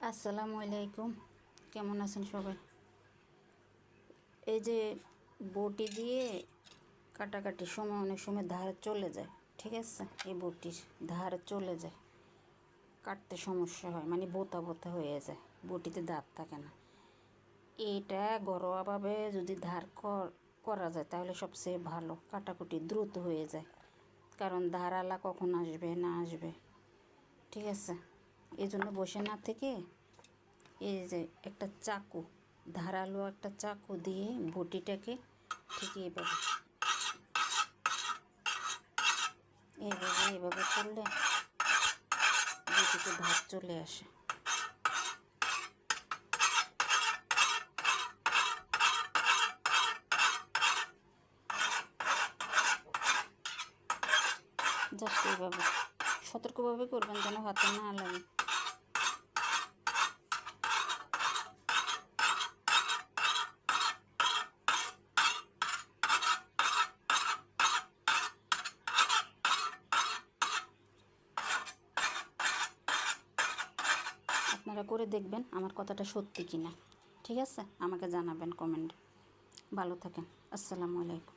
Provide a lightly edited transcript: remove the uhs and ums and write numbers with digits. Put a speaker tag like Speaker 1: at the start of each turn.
Speaker 1: আসসালামু আলাইকুম, কেমন আছেন সবাই? এই যে বটি দিয়ে কাটাকাটির সময় অনেক সময় ধার চলে যায়, ঠিক আছে? এই বটির ধার চলে যায়, কাটতে সমস্যা হয়, মানে বোতা বোতা হয়ে যায়, বটিতে দাঁত থাকে না। এইটা ঘরোয়াভাবে যদি ধার করা যায় তাহলে সবচেয়ে ভালো, কাটাকুটি দ্রুত হয়ে যায়। কারণ ধারালা কখন আসবে না আসবে, ঠিক আছে? এই জন্য বসে না থেকে এই যে একটা চাকু, ধারালো একটা চাকু দিয়ে বটিটাকে ঠিক এইভাবে এইভাবে এইভাবে করলে বটিতে ধার চলে আসে। জাস্ট এইভাবে সতর্কভাবে করবেন যেন হাতে না লাগে। আপনারা করে দেখবেন আমার কথাটা সত্যি কি না, ঠিক আছে? আমাকে জানাবেন কমেন্টে। ভালো থাকেন। আসসালামু আলাইকুম।